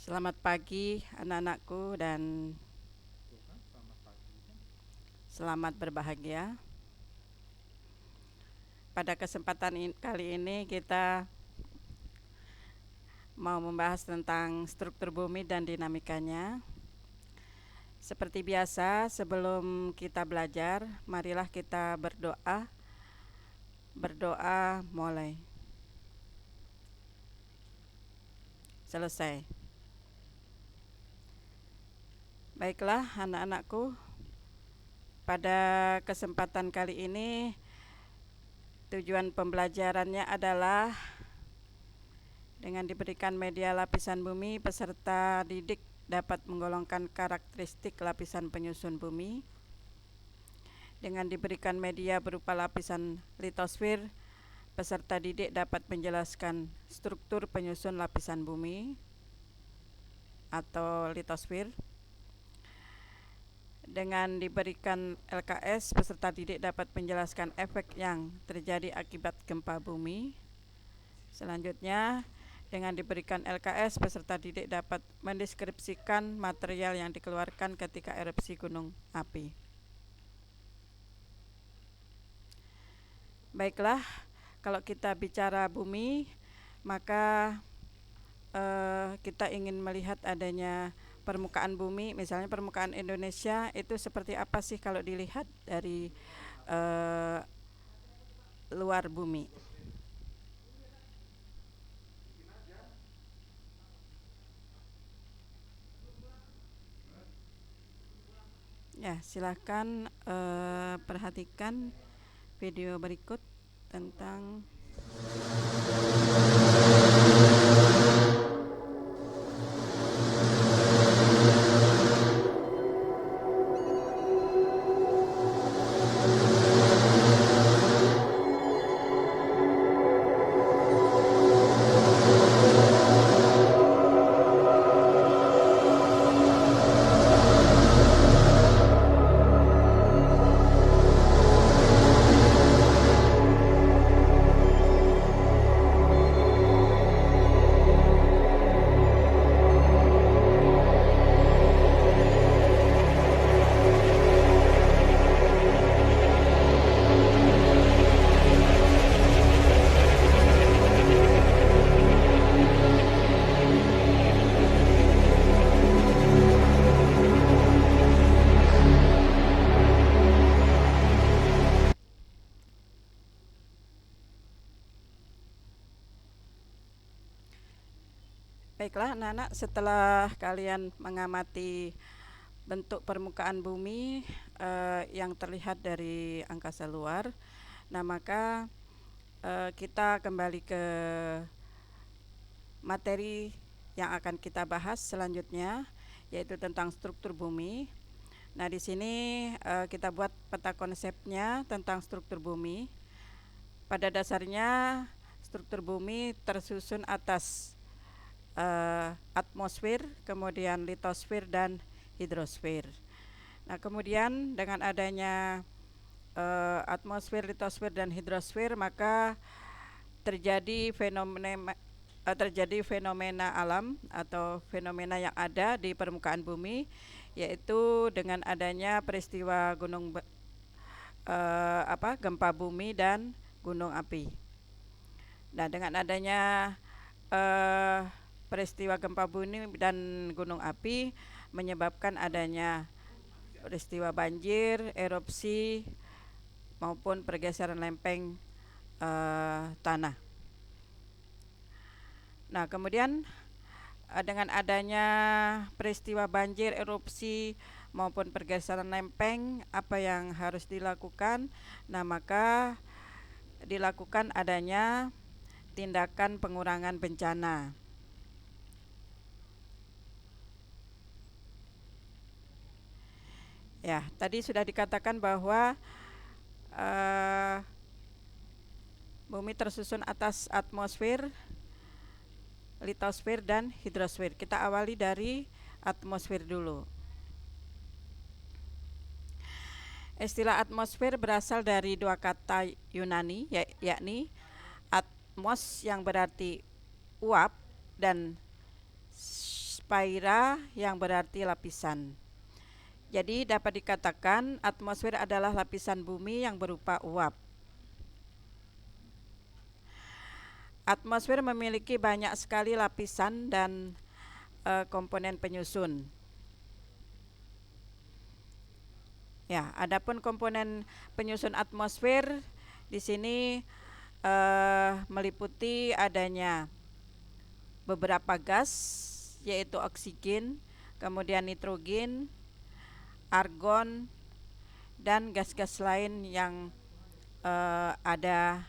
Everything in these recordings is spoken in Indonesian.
Selamat pagi anak-anakku dan selamat berbahagia. Pada kesempatan kali ini kita mau membahas tentang struktur bumi dan dinamikanya. Seperti biasa, sebelum kita belajar, marilah kita berdoa. Berdoa mulai. Selesai. Baiklah anak-anakku, pada kesempatan kali ini tujuan pembelajarannya adalah dengan diberikan media lapisan bumi, peserta didik dapat menggolongkan karakteristik lapisan penyusun bumi. Dengan diberikan media berupa lapisan litosfer, peserta didik dapat menjelaskan struktur penyusun lapisan bumi atau litosfer. Dengan diberikan LKS, peserta didik dapat menjelaskan efek yang terjadi akibat gempa bumi. Selanjutnya, dengan diberikan LKS, peserta didik dapat mendeskripsikan material yang dikeluarkan ketika erupsi gunung api. Baiklah, kalau kita bicara bumi, maka kita ingin melihat adanya permukaan bumi, misalnya permukaan Indonesia itu seperti apa sih kalau dilihat dari luar bumi. Ya, silahkan perhatikan video berikut tentang Baiklah anak-anak, setelah kalian mengamati bentuk permukaan bumi yang terlihat dari angkasa luar, nah maka kita kembali ke materi yang akan kita bahas selanjutnya, yaitu tentang struktur bumi. Nah, di sini kita buat peta konsepnya tentang struktur bumi. Pada dasarnya, struktur bumi tersusun atas atmosfer, kemudian litosfer dan hidrosfer. Nah, kemudian dengan adanya atmosfer, litosfer dan hidrosfer, maka terjadi fenomena alam atau fenomena yang ada di permukaan bumi, yaitu dengan adanya peristiwa gempa bumi dan gunung api. Nah, dengan adanya peristiwa gempa bumi dan gunung api menyebabkan adanya peristiwa banjir, erupsi maupun pergeseran lempeng tanah. Nah, kemudian dengan adanya peristiwa banjir, erupsi maupun pergeseran lempeng, apa yang harus dilakukan? Nah, maka dilakukan adanya tindakan pengurangan bencana. Ya, tadi sudah dikatakan bahwa bumi tersusun atas atmosfer, litosfer dan hidrosfer. Kita awali dari atmosfer dulu. Istilah atmosfer berasal dari dua kata Yunani, yakni atmos yang berarti uap dan Sphaira yang berarti lapisan. Jadi dapat dikatakan atmosfer adalah lapisan bumi yang berupa uap. Atmosfer memiliki banyak sekali lapisan dan komponen penyusun. Ya, adapun komponen penyusun atmosfer di sini meliputi adanya beberapa gas, yaitu oksigen, kemudian nitrogen, argon, dan gas-gas lain yang ada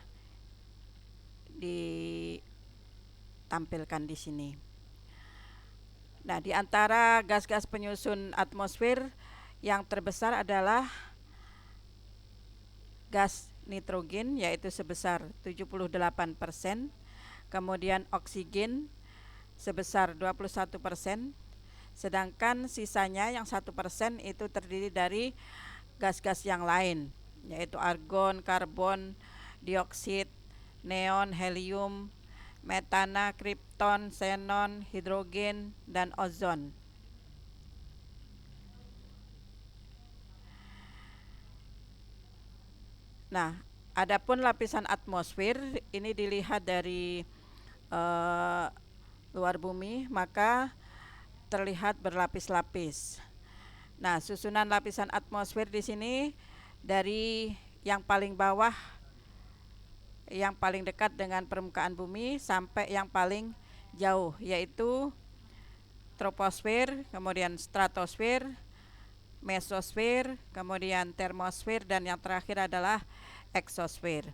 ditampilkan di sini. Nah, di antara gas-gas penyusun atmosfer yang terbesar adalah gas nitrogen, yaitu sebesar 78%, kemudian oksigen sebesar 21%, sedangkan sisanya yang 1% itu terdiri dari gas-gas yang lain, yaitu argon, karbon, dioksid, neon, helium, metana, kripton, xenon, hidrogen, dan ozon. Nah, adapun lapisan atmosfer ini dilihat dari luar bumi, maka terlihat berlapis-lapis. Nah, susunan lapisan atmosfer di sini dari yang paling bawah, yang paling dekat dengan permukaan bumi sampai yang paling jauh, yaitu troposfer, kemudian stratosfer, mesosfer, kemudian termosfer, dan yang terakhir adalah eksosfer.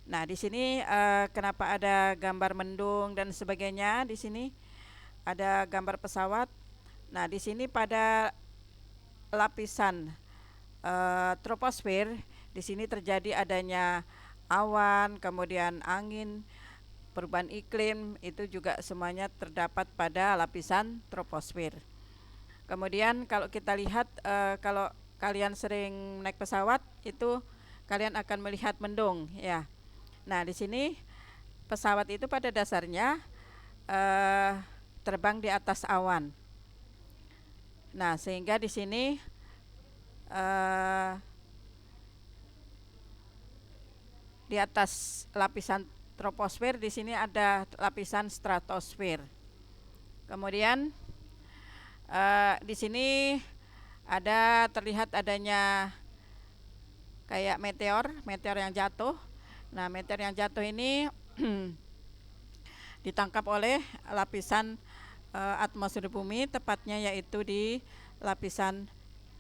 Nah, di sini kenapa ada gambar mendung dan sebagainya? Di sini ada gambar pesawat. Nah, di sini pada lapisan troposfer, di sini terjadi adanya awan, kemudian angin, perubahan iklim, itu juga semuanya terdapat pada lapisan troposfer. Kemudian kalau kita lihat, kalau kalian sering naik pesawat, itu kalian akan melihat mendung, ya. Nah, di sini pesawat itu pada dasarnya terbang di atas awan. Nah, sehingga di sini di atas lapisan troposfer di sini ada lapisan stratosfer. Kemudian di sini terlihat adanya kayak meteor yang jatuh. Nah, meteor yang jatuh ini ditangkap oleh lapisan atmosfer bumi, tepatnya yaitu di lapisan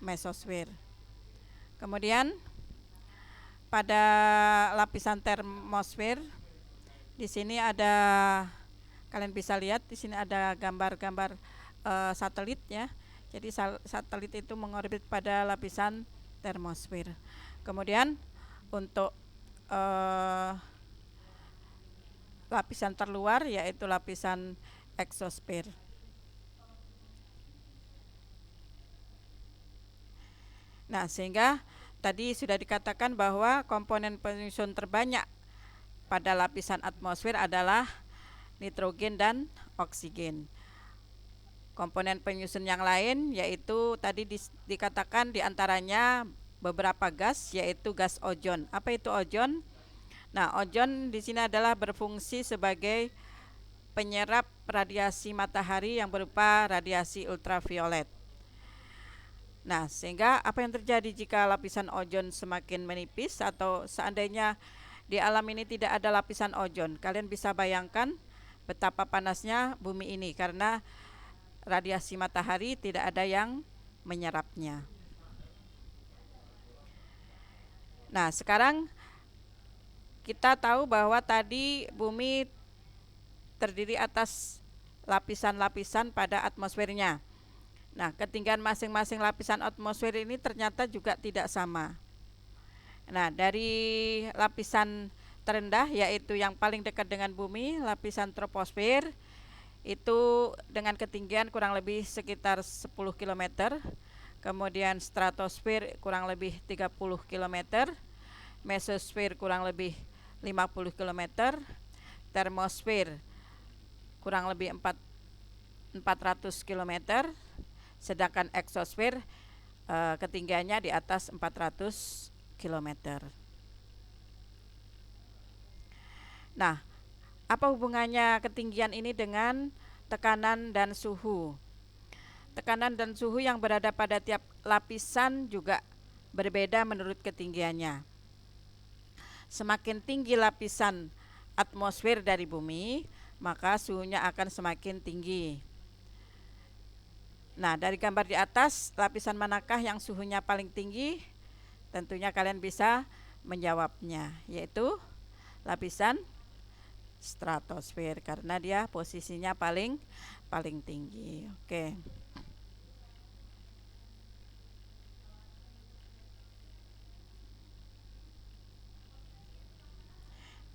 mesosfer. Kemudian pada lapisan termosfer di sini kalian bisa lihat di sini ada gambar-gambar satelit, ya. Jadi satelit itu mengorbit pada lapisan termosfer. Kemudian untuk lapisan terluar yaitu lapisan eksosfer. Nah, sehingga tadi sudah dikatakan bahwa komponen penyusun terbanyak pada lapisan atmosfer adalah nitrogen dan oksigen. Komponen penyusun yang lain yaitu tadi dikatakan diantaranya beberapa gas, yaitu gas ozon. Apa itu ozon? Nah, ozon di sini adalah berfungsi sebagai penyerap radiasi matahari yang berupa radiasi ultraviolet. Nah, sehingga apa yang terjadi jika lapisan ozon semakin menipis atau seandainya di alam ini tidak ada lapisan ozon? Kalian bisa bayangkan betapa panasnya bumi ini karena radiasi matahari tidak ada yang menyerapnya. Nah, sekarang kita tahu bahwa tadi bumi terdiri atas lapisan-lapisan pada atmosfernya. Nah, ketinggian masing-masing lapisan atmosfer ini ternyata juga tidak sama. Nah, dari lapisan terendah yaitu yang paling dekat dengan bumi, lapisan troposfer, itu dengan ketinggian kurang lebih sekitar 10 km. Kemudian stratosfer kurang lebih 30 km, mesosfer kurang lebih 50 km, termosfer kurang lebih 40 400 km, sedangkan eksosfer ketinggiannya di atas 400 km. Nah, apa hubungannya ketinggian ini dengan tekanan dan suhu? Tekanan dan suhu yang berada pada tiap lapisan juga berbeda menurut ketinggiannya. Semakin tinggi lapisan atmosfer dari bumi, maka suhunya akan semakin tinggi. Nah, dari gambar di atas, lapisan manakah yang suhunya paling tinggi? Tentunya kalian bisa menjawabnya, yaitu lapisan stratosfer, karena dia posisinya paling tinggi. Oke.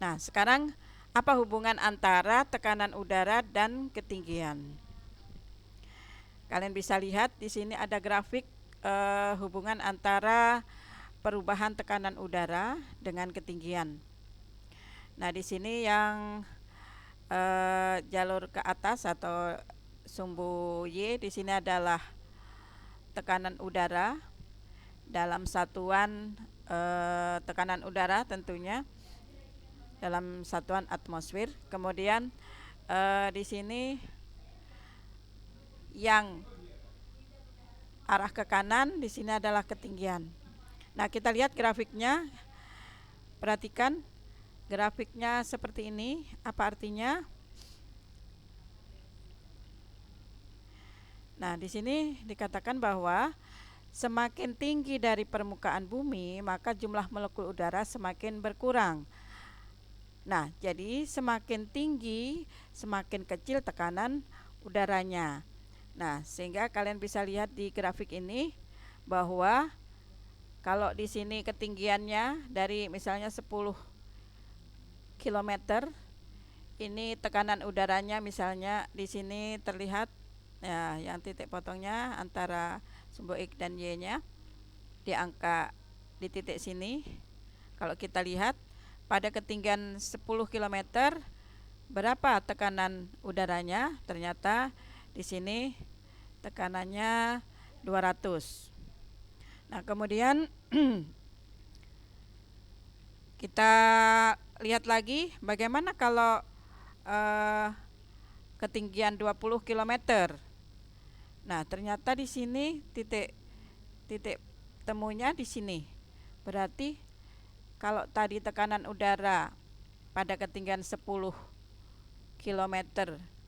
Nah, sekarang apa hubungan antara tekanan udara dan ketinggian? Kalian bisa lihat di sini ada grafik hubungan antara perubahan tekanan udara dengan ketinggian. Nah, di sini yang jalur ke atas atau sumbu Y di sini adalah tekanan udara dalam satuan tekanan udara tentunya dalam satuan atmosfer. Kemudian di sini yang arah ke kanan di sini adalah ketinggian. Nah, kita lihat grafiknya. Perhatikan grafiknya seperti ini. Apa artinya? Nah, di sini dikatakan bahwa semakin tinggi dari permukaan bumi, maka jumlah molekul udara semakin berkurang. Nah, jadi semakin tinggi, semakin kecil tekanan udaranya. Nah, sehingga kalian bisa lihat di grafik ini bahwa kalau di sini ketinggiannya dari misalnya 10 km, ini tekanan udaranya misalnya di sini terlihat ya, yang titik potongnya antara sumbu X dan Y-nya di angka di titik sini. Kalau kita lihat pada ketinggian 10 km berapa tekanan udaranya? Ternyata di sini tekanannya 200. Nah, kemudian kita lihat lagi bagaimana kalau ketinggian 20 km. Nah, ternyata di sini titik temunya di sini. Berarti kalau tadi tekanan udara pada ketinggian 10 km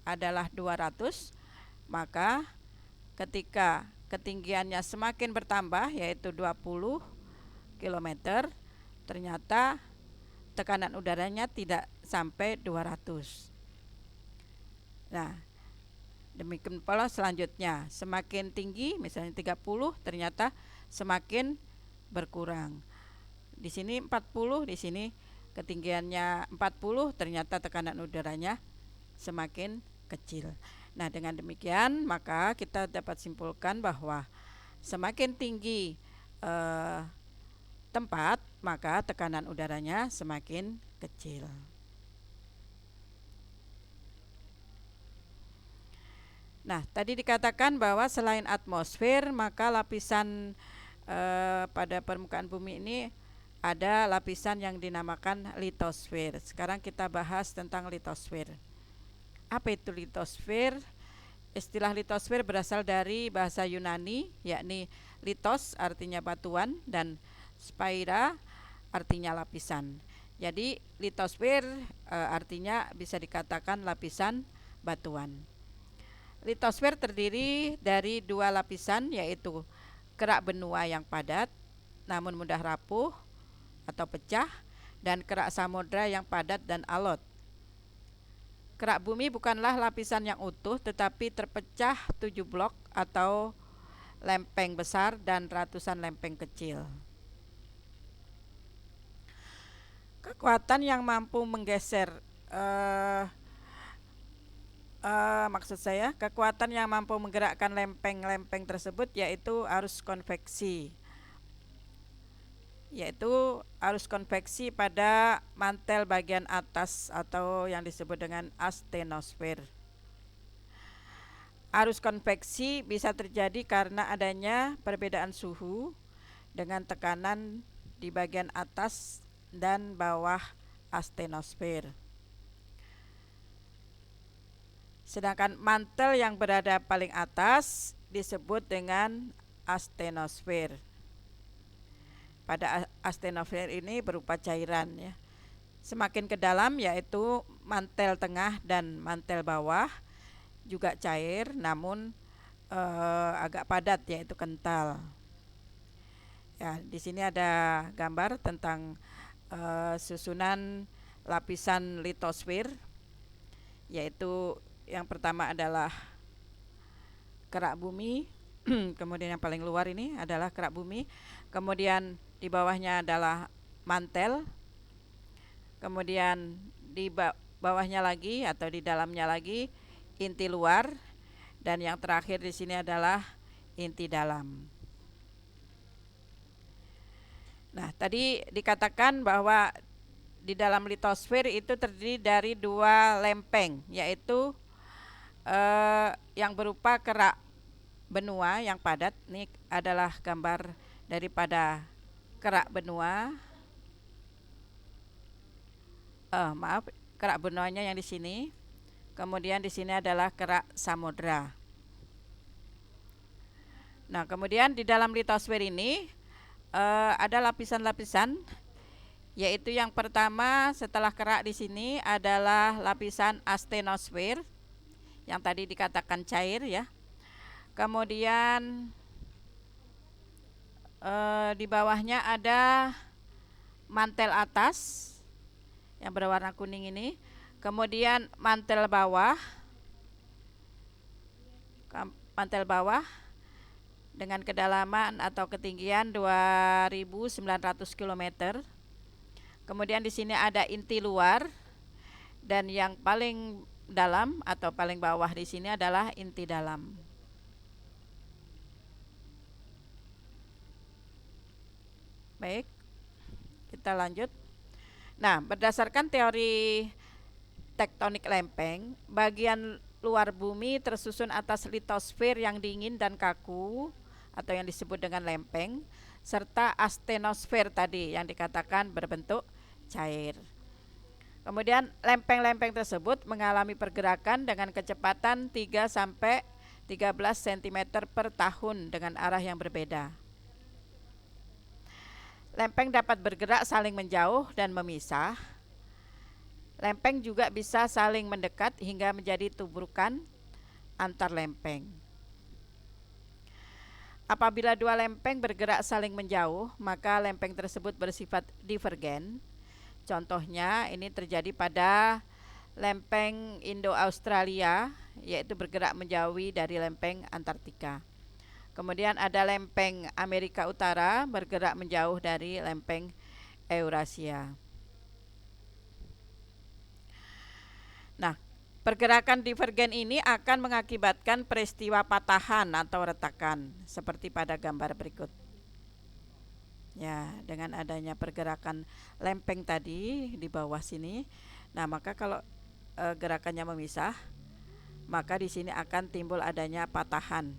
adalah 200, maka ketika ketinggiannya semakin bertambah yaitu 20 km, ternyata tekanan udaranya tidak sampai 200. Nah, demikian pula selanjutnya, semakin tinggi misalnya 30, ternyata semakin berkurang. Di sini 40, di sini ketinggiannya 40, ternyata tekanan udaranya semakin kecil. Nah, dengan demikian maka kita dapat simpulkan bahwa semakin tinggi tempat, maka tekanan udaranya semakin kecil. Nah, tadi dikatakan bahwa selain atmosfer, maka lapisan pada permukaan bumi ini ada lapisan yang dinamakan litosfer. Sekarang kita bahas tentang litosfer. Apa itu litosfer? Istilah litosfer berasal dari bahasa Yunani, yakni litos artinya batuan dan spaira artinya lapisan. Jadi litosfer artinya bisa dikatakan lapisan batuan. Litosfer terdiri dari dua lapisan, yaitu kerak benua yang padat namun mudah rapuh atau pecah, dan kerak samudra yang padat dan alot. Kerak bumi bukanlah lapisan yang utuh, tetapi terpecah 7 blok atau lempeng besar dan ratusan lempeng kecil. Kekuatan yang mampu menggeser maksud saya kekuatan yang mampu menggerakkan lempeng-lempeng tersebut yaitu arus konveksi, pada mantel bagian atas atau yang disebut dengan astenosfer. Arus konveksi bisa terjadi karena adanya perbedaan suhu dengan tekanan di bagian atas dan bawah astenosfer. Sedangkan mantel yang berada paling atas disebut dengan astenosfer. Pada astenosfer ini berupa cairan ya. Semakin ke dalam yaitu mantel tengah dan mantel bawah juga cair, namun agak padat yaitu kental. Ya, di sini ada gambar tentang susunan lapisan litosfer, yaitu yang pertama adalah kerak bumi, kemudian yang paling luar ini adalah kerak bumi, kemudian di bawahnya adalah mantel, kemudian di bawahnya lagi atau di dalamnya lagi inti luar, dan yang terakhir di sini adalah inti dalam. Nah, tadi dikatakan bahwa di dalam litosfer itu terdiri dari dua lempeng, yaitu yang berupa kerak benua yang padat. Ini adalah gambar daripada kerak benua. Kerak benuanya yang di sini. Kemudian di sini adalah kerak samudra. Nah, kemudian di dalam litosfer ini ada lapisan-lapisan, yaitu yang pertama setelah kerak di sini adalah lapisan astenosfer yang tadi dikatakan cair ya. Kemudian di bawahnya ada mantel atas yang berwarna kuning ini, kemudian mantel bawah dengan kedalaman atau ketinggian 2.900 km. Kemudian di sini ada inti luar, dan yang paling dalam atau paling bawah di sini adalah inti dalam. Baik, kita lanjut. Nah, berdasarkan teori tektonik lempeng, bagian luar bumi tersusun atas litosfer yang dingin dan kaku atau yang disebut dengan lempeng, serta astenosfer tadi yang dikatakan berbentuk cair. Kemudian lempeng-lempeng tersebut mengalami pergerakan dengan kecepatan 3 sampai 13 cm per tahun dengan arah yang berbeda. Lempeng dapat bergerak saling menjauh dan memisah. Lempeng juga bisa saling mendekat hingga menjadi tubrukan antar lempeng. Apabila dua lempeng bergerak saling menjauh, maka lempeng tersebut bersifat divergen. Contohnya ini terjadi pada lempeng Indo-Australia, yaitu bergerak menjauhi dari lempeng Antartika. Kemudian ada lempeng Amerika Utara bergerak menjauh dari lempeng Eurasia. Nah, pergerakan divergen ini akan mengakibatkan peristiwa patahan atau retakan seperti pada gambar berikut. Ya, dengan adanya pergerakan lempeng tadi di bawah sini, nah maka kalau gerakannya memisah, maka di sini akan timbul adanya patahan.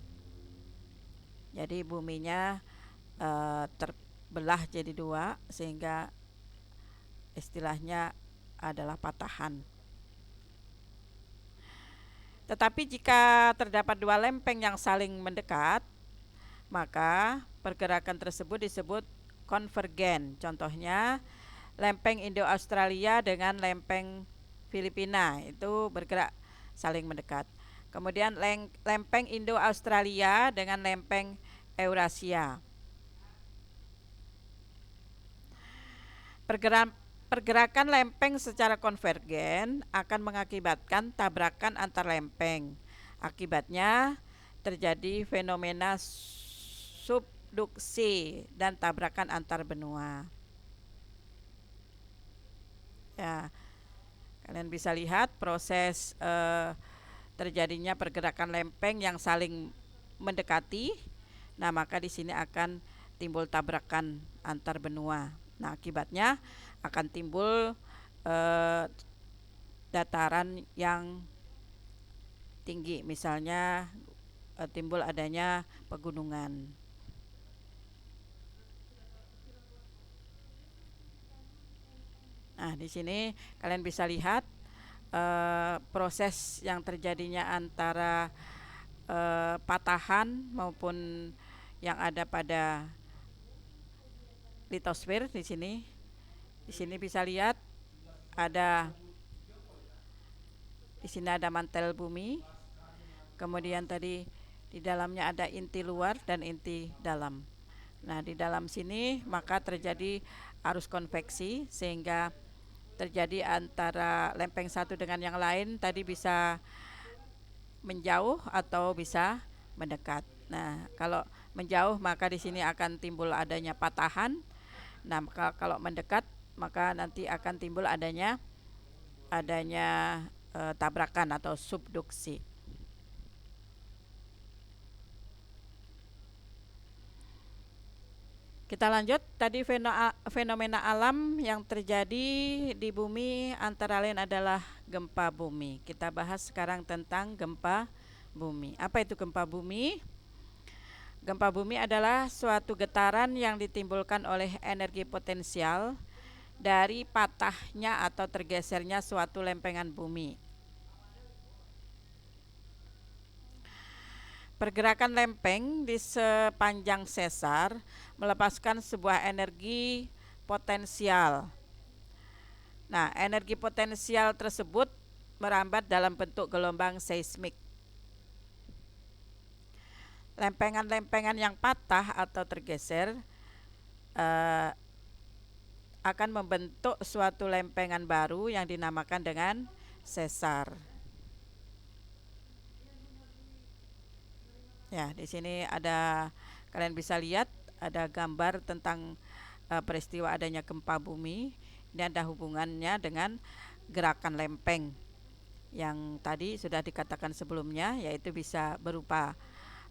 Jadi buminya terbelah jadi dua sehingga istilahnya adalah patahan. Tetapi jika terdapat dua lempeng yang saling mendekat, maka pergerakan tersebut disebut konvergen. Contohnya lempeng Indo-Australia dengan lempeng Filipina itu bergerak saling mendekat. Kemudian lempeng Indo-Australia dengan lempeng Eurasia. Pergerakan lempeng secara konvergen akan mengakibatkan tabrakan antar lempeng. Akibatnya terjadi fenomena subduksi dan tabrakan antar benua. Ya, kalian bisa lihat proses terjadinya pergerakan lempeng yang saling mendekati. Nah, maka di sini akan timbul tabrakan antar benua. Nah, akibatnya akan timbul dataran yang tinggi, misalnya timbul adanya pegunungan. Nah, di sini kalian bisa lihat proses yang terjadinya antara patahan maupun yang ada pada litosfer di sini. Di sini bisa lihat ada di sini ada mantel bumi. Kemudian tadi di dalamnya ada inti luar dan inti dalam. Nah, di dalam sini maka terjadi arus konveksi sehingga terjadi antara lempeng satu dengan yang lain tadi bisa menjauh atau bisa mendekat. Nah, kalau menjauh maka di sini akan timbul adanya patahan. Nah, maka kalau mendekat maka nanti akan timbul adanya tabrakan atau subduksi. Kita lanjut, tadi fenomena alam yang terjadi di bumi antara lain adalah gempa bumi. Kita bahas sekarang tentang gempa bumi. Apa itu gempa bumi? Gempa bumi adalah suatu getaran yang ditimbulkan oleh energi potensial dari patahnya atau tergesernya suatu lempengan bumi. Pergerakan lempeng di sepanjang sesar melepaskan sebuah energi potensial. Nah, energi potensial tersebut merambat dalam bentuk gelombang seismik. Lempengan-lempengan yang patah atau tergeser akan membentuk suatu lempengan baru yang dinamakan dengan sesar. Ya, di sini ada kalian bisa lihat ada gambar tentang peristiwa adanya gempa bumi. Ini ada hubungannya dengan gerakan lempeng yang tadi sudah dikatakan sebelumnya, yaitu bisa berupa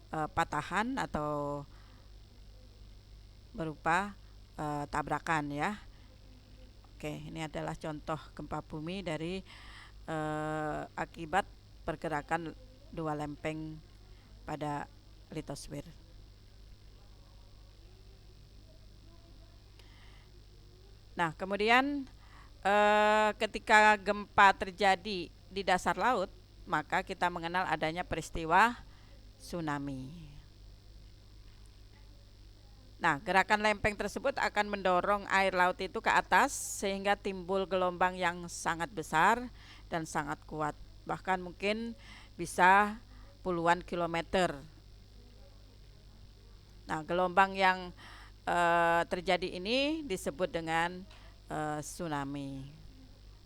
patahan atau berupa tabrakan ya. Oke, ini adalah contoh gempa bumi dari akibat pergerakan dua lempeng pada litosfer. Nah, kemudian ketika gempa terjadi di dasar laut, maka kita mengenal adanya peristiwa tsunami. Nah, gerakan lempeng tersebut akan mendorong air laut itu ke atas sehingga timbul gelombang yang sangat besar dan sangat kuat. Bahkan mungkin bisa puluhan kilometer. Nah, gelombang yang terjadi ini disebut dengan tsunami.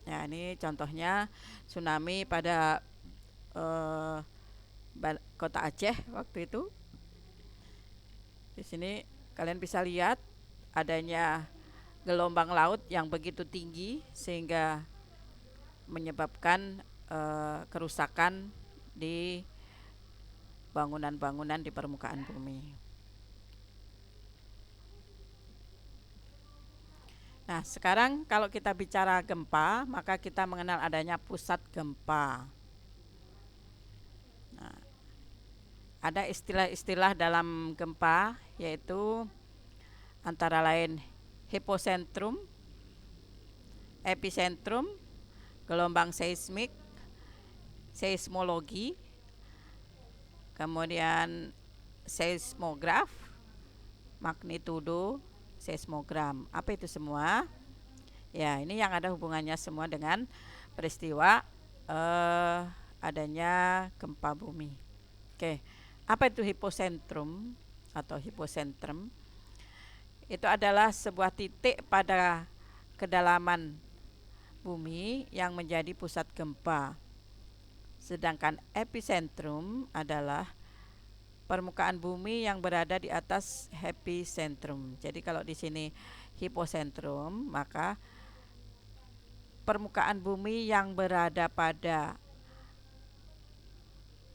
Ya, ini contohnya tsunami pada kota Aceh waktu itu. Di sini kalian bisa lihat adanya gelombang laut yang begitu tinggi sehingga menyebabkan kerusakan di bangunan-bangunan di permukaan bumi. Nah, sekarang kalau kita bicara gempa, maka kita mengenal adanya pusat gempa. Nah, ada istilah-istilah dalam gempa yaitu antara lain hipocentrum, epicentrum, gelombang seismik, seismologi, kemudian seismograf, magnitudo, seismogram. Apa itu semua? Ya, ini yang ada hubungannya semua dengan peristiwa adanya gempa bumi. Oke, apa itu hipocentrum atau hipocentrum? Itu adalah sebuah titik pada kedalaman bumi yang menjadi pusat gempa. Sedangkan epicentrum adalah permukaan bumi yang berada di atas epicentrum. Jadi kalau di sini hipocentrum, maka permukaan bumi yang berada pada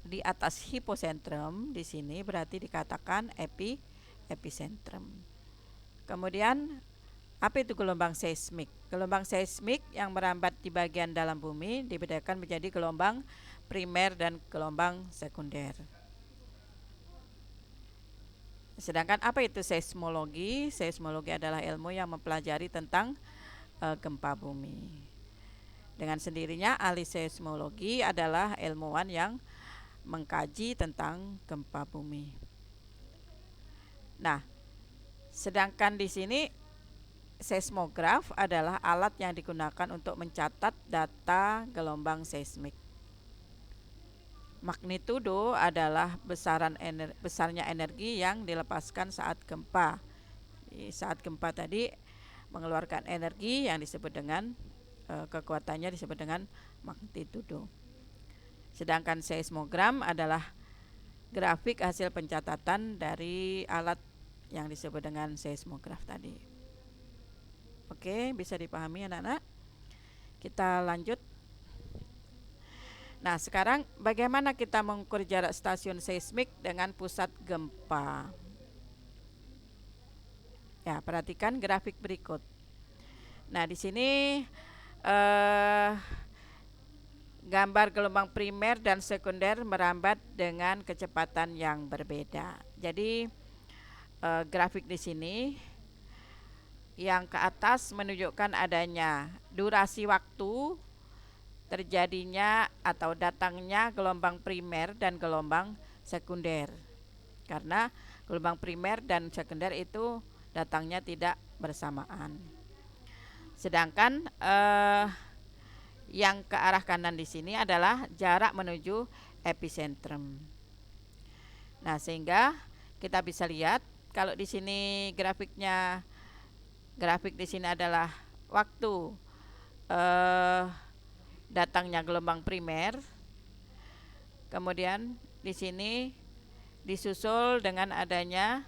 di atas hipocentrum di sini berarti dikatakan epicentrum. Kemudian apa itu gelombang seismik? Gelombang seismik yang merambat di bagian dalam bumi dibedakan menjadi gelombang primer dan gelombang sekunder. Sedangkan apa itu seismologi? Seismologi adalah ilmu yang mempelajari tentang gempa bumi. Dengan sendirinya ahli seismologi adalah ilmuwan yang mengkaji tentang gempa bumi. Nah, sedangkan di sini seismograf adalah alat yang digunakan untuk mencatat data gelombang seismik. Magnitudo adalah besarnya energi yang dilepaskan saat gempa. Saat gempa tadi mengeluarkan energi yang disebut dengan kekuatannya disebut dengan magnitudo. Sedangkan seismogram adalah grafik hasil pencatatan dari alat yang disebut dengan seismograf tadi. Oke, bisa dipahami anak-anak? Kita lanjut. Nah, sekarang bagaimana kita mengukur jarak stasiun seismik dengan pusat gempa? Ya, perhatikan grafik berikut. Nah, di sini gambar gelombang primer dan sekunder merambat dengan kecepatan yang berbeda. Jadi grafik di sini yang ke atas menunjukkan adanya durasi waktu terjadinya atau datangnya gelombang primer dan gelombang sekunder. Karena gelombang primer dan sekunder itu datangnya tidak bersamaan. Sedangkan yang ke arah kanan di sini adalah jarak menuju epicentrum. Nah, sehingga kita bisa lihat kalau di sini grafik di sini adalah waktu datangnya gelombang primer. Kemudian di sini disusul dengan adanya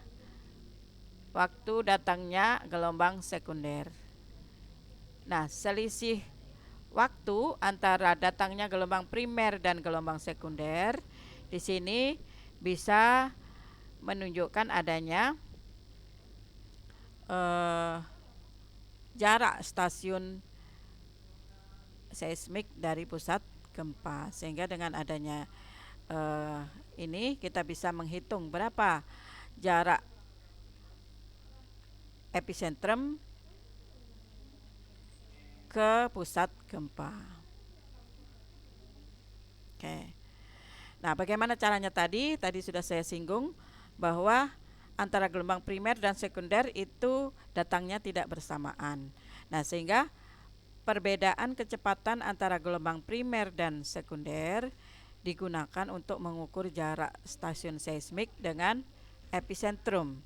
waktu datangnya gelombang sekunder. Nah, selisih waktu antara datangnya gelombang primer dan gelombang sekunder di sini bisa menunjukkan adanya jarak stasiun seismik dari pusat gempa, sehingga dengan adanya ini kita bisa menghitung berapa jarak epicentrum ke pusat gempa. Oke. Nah, bagaimana caranya tadi? Tadi sudah saya singgung bahwa antara gelombang primer dan sekunder itu datangnya tidak bersamaan. Nah, sehingga perbedaan kecepatan antara gelombang primer dan sekunder digunakan untuk mengukur jarak stasiun seismik dengan epicentrum.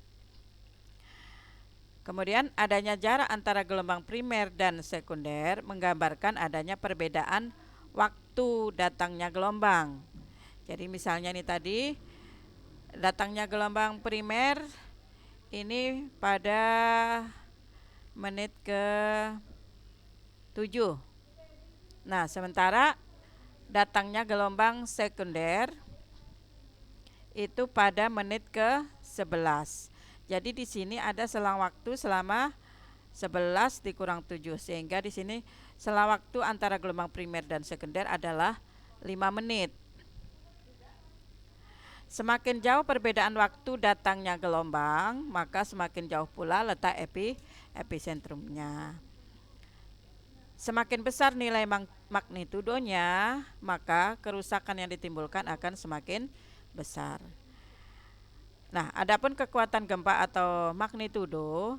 Kemudian adanya jarak antara gelombang primer dan sekunder menggambarkan adanya perbedaan waktu datangnya gelombang. Jadi misalnya ini tadi datangnya gelombang primer ini pada menit ke 7. Nah, sementara datangnya gelombang sekunder itu pada menit ke 11. Jadi di sini ada selang waktu selama 11 dikurang 7, sehingga di sini selang waktu antara gelombang primer dan sekunder adalah 5 menit. Semakin jauh perbedaan waktu datangnya gelombang, maka semakin jauh pula letak epicentrumnya. Semakin besar nilai magnitudonya, maka kerusakan yang ditimbulkan akan semakin besar. Nah, adapun kekuatan gempa atau magnitudo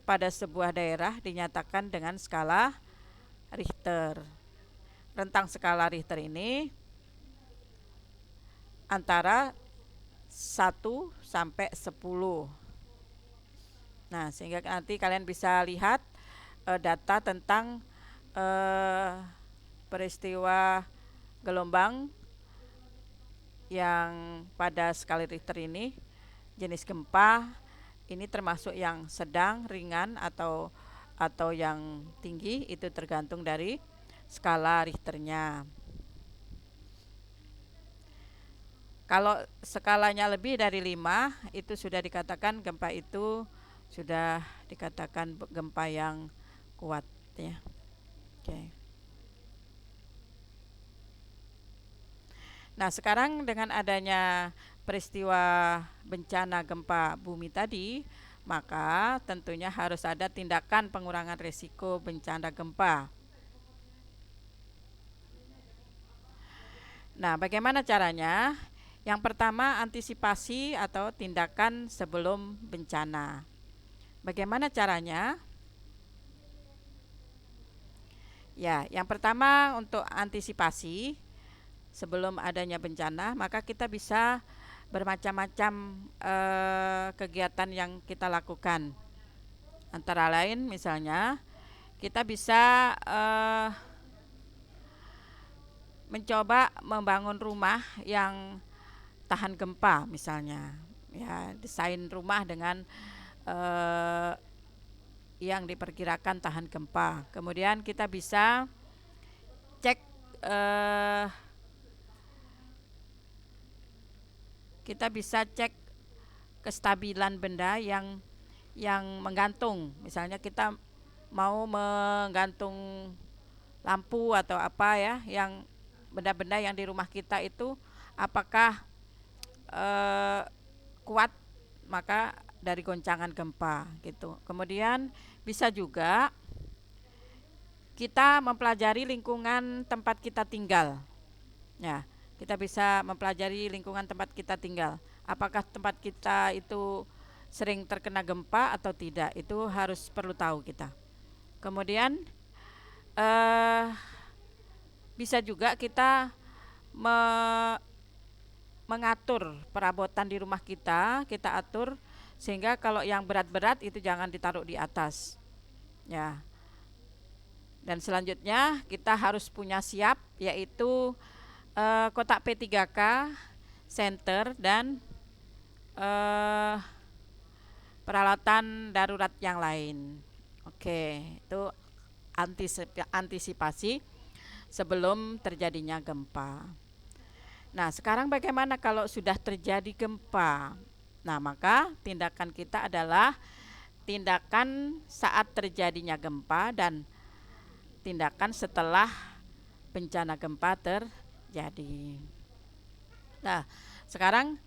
pada sebuah daerah dinyatakan dengan skala Richter. Rentang skala Richter ini antara 1 sampai 10. Nah, sehingga nanti kalian bisa lihat data tentang peristiwa gelombang yang pada skala Richter ini, jenis gempa ini termasuk yang sedang, ringan atau yang tinggi, itu tergantung dari skala Richternya. Kalau skalanya lebih dari 5, itu sudah dikatakan gempa itu sudah dikatakan gempa yang kuat ya. Oke. Nah, sekarang dengan adanya peristiwa bencana gempa bumi tadi, maka tentunya harus ada tindakan pengurangan risiko bencana gempa. Nah, bagaimana caranya? Yang pertama, antisipasi atau tindakan sebelum bencana. Bagaimana caranya? Ya, yang pertama untuk antisipasi sebelum adanya bencana, maka kita bisa bermacam-macam kegiatan yang kita lakukan. Antara lain misalnya kita bisa mencoba membangun rumah yang tahan gempa misalnya. Ya, desain rumah dengan yang diperkirakan tahan gempa. Kemudian kita bisa cek kestabilan benda yang menggantung. Misalnya kita mau menggantung lampu atau apa ya, yang benda-benda yang di rumah kita itu apakah kuat maka dari goncangan gempa gitu. Kemudian bisa juga kita mempelajari lingkungan tempat kita tinggal. Ya, kita bisa mempelajari lingkungan tempat kita tinggal. Apakah tempat kita itu sering terkena gempa atau tidak, itu harus perlu tahu kita. Kemudian bisa juga kita mengatur perabotan di rumah kita atur sehingga kalau yang berat-berat itu jangan ditaruh di atas. Ya. Dan selanjutnya kita harus punya siap yaitu kotak P3K, senter dan peralatan darurat yang lain. Oke, itu antisipasi sebelum terjadinya gempa. Nah, sekarang bagaimana kalau sudah terjadi gempa? Nah, maka tindakan kita adalah tindakan saat terjadinya gempa dan tindakan setelah bencana gempa terjadi. Nah, sekarang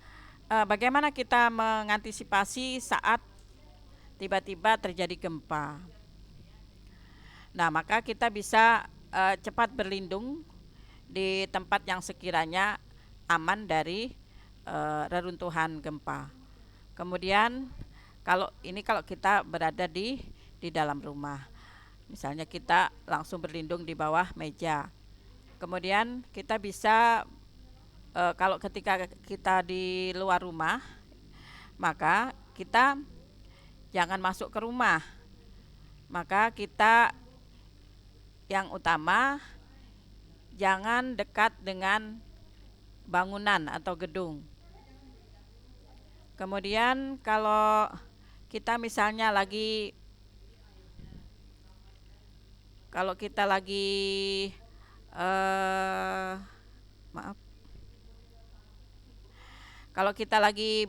bagaimana kita mengantisipasi saat tiba-tiba terjadi gempa? Nah, maka kita bisa cepat berlindung di tempat yang sekiranya aman dari reruntuhan gempa. Kemudian kalau kita berada di dalam rumah, misalnya kita langsung berlindung di bawah meja. Kemudian kita bisa kalau ketika kita di luar rumah, maka kita jangan masuk ke rumah. Maka kita yang utama jangan dekat dengan bangunan atau gedung. Kemudian kalau kita misalnya lagi kalau kita lagi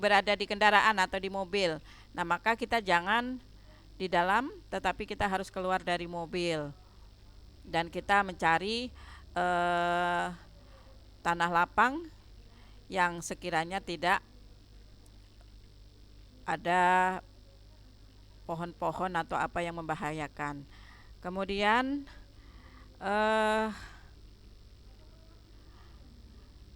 berada di kendaraan atau di mobil, nah maka kita jangan di dalam, tetapi kita harus keluar dari mobil dan kita mencari tanah lapang yang sekiranya tidak ada pohon-pohon atau apa yang membahayakan. Kemudian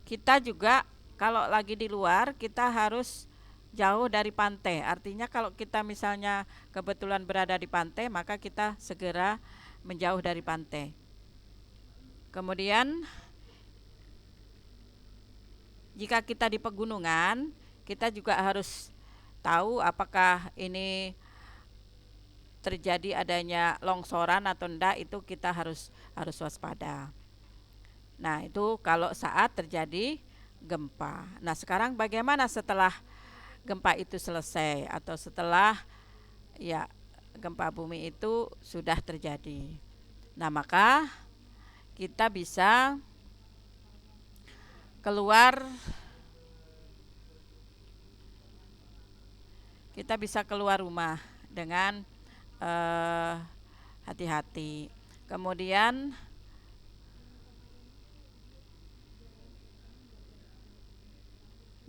kita juga kalau lagi di luar kita harus jauh dari pantai. Artinya kalau kita misalnya kebetulan berada di pantai, maka kita segera menjauh dari pantai. Kemudian jika kita di pegunungan, kita juga harus tahu apakah ini terjadi adanya longsoran atau enggak, itu kita harus waspada. Nah, itu kalau saat terjadi gempa. Nah, sekarang bagaimana setelah gempa itu selesai atau setelah ya gempa bumi itu sudah terjadi. Nah, maka kita bisa keluar rumah dengan hati-hati. Kemudian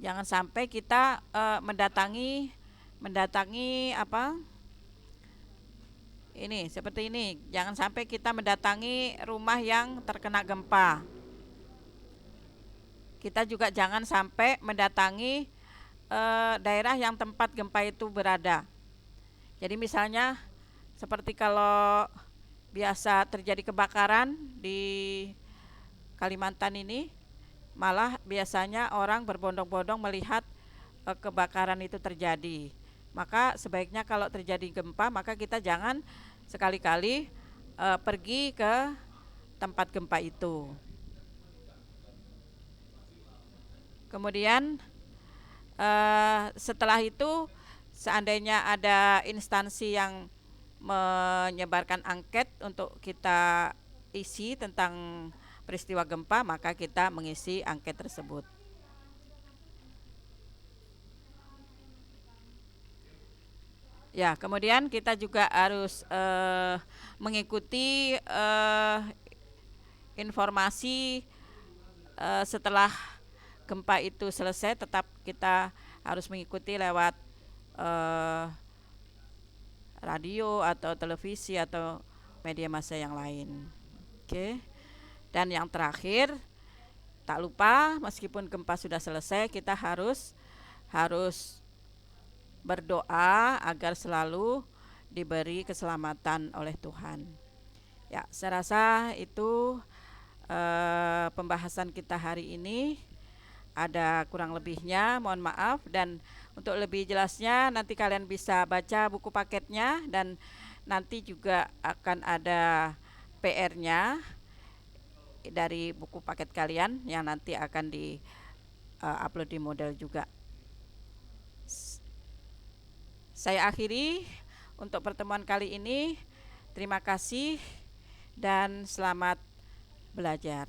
Jangan sampai kita mendatangi apa? Ini seperti ini. Jangan sampai kita mendatangi rumah yang terkena gempa. Kita juga jangan sampai mendatangi daerah yang tempat gempa itu berada. Jadi misalnya seperti kalau biasa terjadi kebakaran di Kalimantan ini, malah biasanya orang berbondong-bondong melihat kebakaran itu terjadi. Maka sebaiknya kalau terjadi gempa, maka kita jangan sekali-kali pergi ke tempat gempa itu. Kemudian setelah itu, seandainya ada instansi yang menyebarkan angket untuk kita isi tentang peristiwa gempa, maka kita mengisi angket tersebut. Ya, kemudian kita juga harus mengikuti informasi setelah gempa itu selesai. Tetap kita harus mengikuti lewat radio atau televisi atau media massa yang lain. Oke. Dan yang terakhir, tak lupa meskipun gempa sudah selesai, kita harus berdoa agar selalu diberi keselamatan oleh Tuhan. Ya, saya rasa itu pembahasan kita hari ini. Ada kurang lebihnya, mohon maaf, dan untuk lebih jelasnya nanti kalian bisa baca buku paketnya, dan nanti juga akan ada PR-nya dari buku paket kalian yang nanti akan di upload di Moodle juga. Saya akhiri untuk pertemuan kali ini. Terima kasih dan selamat belajar.